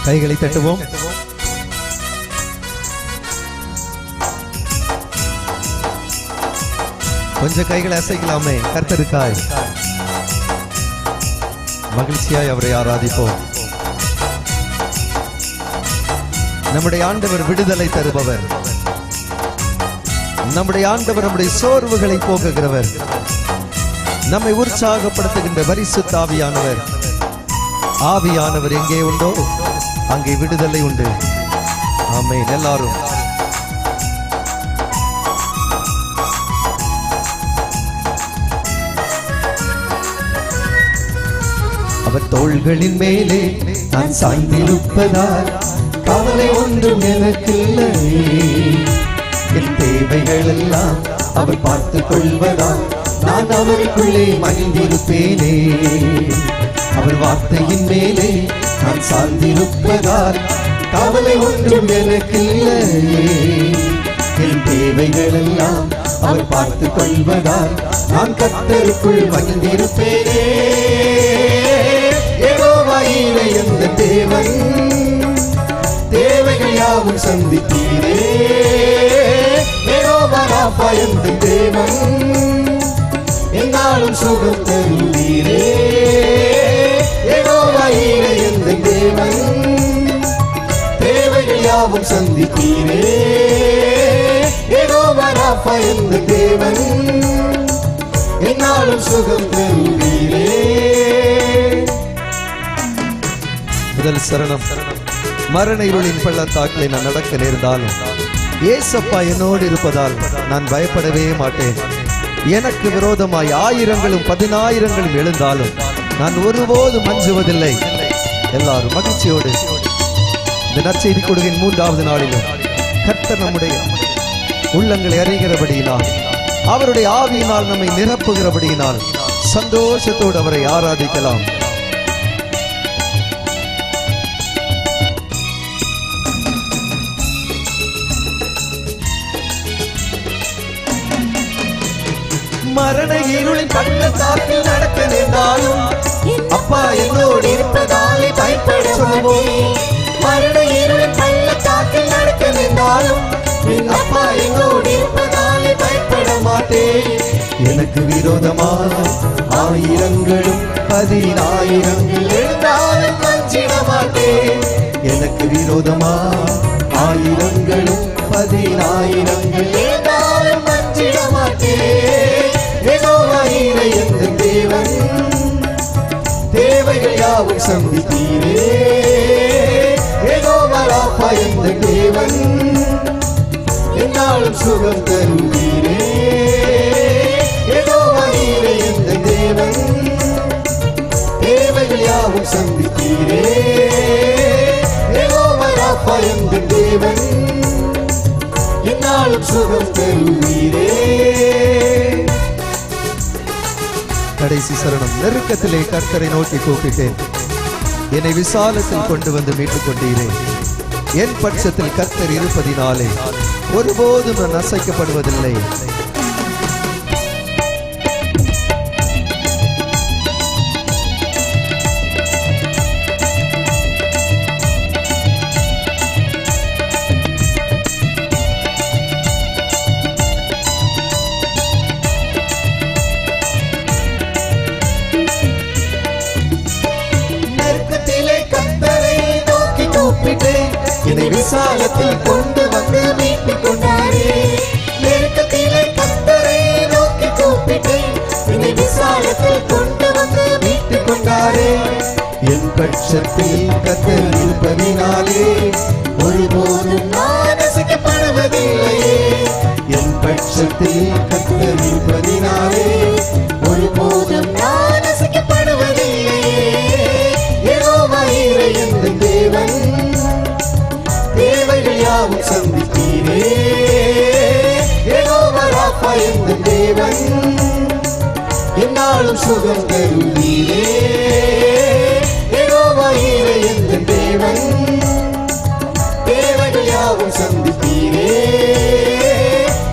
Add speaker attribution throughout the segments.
Speaker 1: கைகளை தட்டுவோம். கொஞ்சம் கைகளை அசைக்கலாமே. கர்த்தருக்காய் மகிழ்ச்சியாய் அவரை ஆராதிப்போம். நம்முடைய ஆண்டவர் விடுதலை தருபவர். நம்முடைய ஆண்டவர் நம்முடைய சோர்வுகளை போக்குகிறவர். நம்மை உற்சாகப்படுத்துகின்ற பரிசுத்த ஆவியானவர். ஆவியானவர் எங்கே உண்டோ அங்கே விடுதலை உண்டு. ஆமென். எல்லாரும் அவர் தோள்களின் மேலே நான் சாய்ந்திருப்பதால் கவலை ஒன்றும் எனக்கு இல்லை. என் தேவைகள் எல்லாம் அவர் பார்த்துக் கொள்வதால் நான் அவருக்குள்ளே மகிழ்ந்திருப்பேனே. அவர் வார்த்தையின் மேலே நான் சார்ந்திருப்பதால் கவலை ஒன்றும் எனக்கு இல்லை. என் தேவைகள் எல்லாம் அவர் பார்த்துக் கொள்வதால் நான் கர்த்தருக்குள் மகிழ்ந்திருப்பேனே. யெகோவா ஈரே என்ற தேவன் தேவைகள் யாவும் சந்தித்தீரே. யெகோவா ராஃபா என்ற தேவன் என்னாலும் சுகம் தருவீரே. யெகோவா ஈரே என்ற தேவன் தேவைகள் யாவும் சந்தித்தீரே. யெகோவா ராஃபா என்ற தேவன் என்னாலும் சுகம் தருவீரே. முதல் சரணம். மரண இருளின் பள்ளத்தாக்கிலே நான் நடக்க நேர்ந்தாலும் ஏசப்பா என்னோடு இருப்பதால் நான் பயப்படவே மாட்டேன். எனக்கு விரோதமாய் 1000ங்களும் 10,000ங்களும் எழுந்தாலும் நான் ஒருபோதும் அஞ்சுவதில்லை. எல்லாரும் மகிழ்ச்சியோடு இந்த நற்செய்தி கொடுக்கின் 3வது நாளிலும் கர்த்தர் நம்முடைய உள்ளங்களை அறிகிறபடியினால் அவருடைய ஆவியினால் நம்மை நிரப்புகிறபடியினால் சந்தோஷத்தோடு அவரை ஆராதிக்கலாம். மரண இருளின் பள்ளத்தாக்கில் நடக்க நேர்ந்தாலும் அப்பா என்னோடு இருப்பதாலே பயப்பட மாட்டேன். மரண இருளின் பள்ளத்தாக்கில் நடக்க நேர்ந்தாலும் அப்பா என்னோடு இருப்பதாலே பயப்பட மாட்டேன். எனக்கு விரோதமான 1000ங்களும் 10,000ங்கள் எழுந்தாலும் அஞ்சிட மாட்டேன். எனக்கு விரோதமான 1000ங்களும் 10,000ங்கள் எழுந்தாலும் அஞ்சிட மாட்டேன். யெகோவா ஈரே என்ற தேவன் தேவைகள் யாவும் சந்தித்தீரே. யெகோவா ராஃபா என்ற தேவன் என்னாலும் சுகம் தருவீரே. யெகோவா ஈரே என்ற தேவன் தேவைகள் யாவும் சந்தித்தீரே. யெகோவா ராஃபா என்ற தேவன் என்னாலும் சுகம் தருவீரே. கடைசி சரணம். நெருக்கத்திலே கர்த்தரை நோக்கி கூப்பிட்டேன். என்னை விசாலத்தில் கொண்டு வந்து மீட்டுக் கொண்டீரே. என் பட்சத்தில் கர்த்தர் இருப்பதினாலே ஒருபோதும் நான் அசைக்கப்படுவதில்லை. என்னை விசாலத்தில் கொண்டு வந்து மீட்டுக் கொண்டாரே. நெருக்கத்திலே கர்த்தரை நோக்கி கூப்பிட்டேன். என்னை விசாலத்தில் கொண்டு வந்து மீட்டுக் கொண்டாரே. என் பட்சத்தில் கர்த்தர் இருப்பதினாலே ஒருபோதும் நான் அசைக்கப்படுவதில்லையே. என் பட்சத்தில் கர்த்தர் இருப்பதினாலே ஒருபோதும் நான் அசைக்கப்படுவதில்லையே. யெகோவா ஈரே என்ற தேவன் தேவைகள் யாவும் சந்தித்தீரே. யெகோவா ராஃபா என்ற தேவன் என்னாலும் சுகம் தருவீரே. யெகோவா ஈரே என்ற தேவன் தேவைகள் யாவும் சந்தித்தீரே.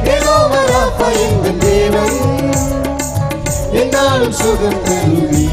Speaker 1: யெகோவா ராஃபா என்ற தேவன் என்னாலும் சுகம் தருவீரே.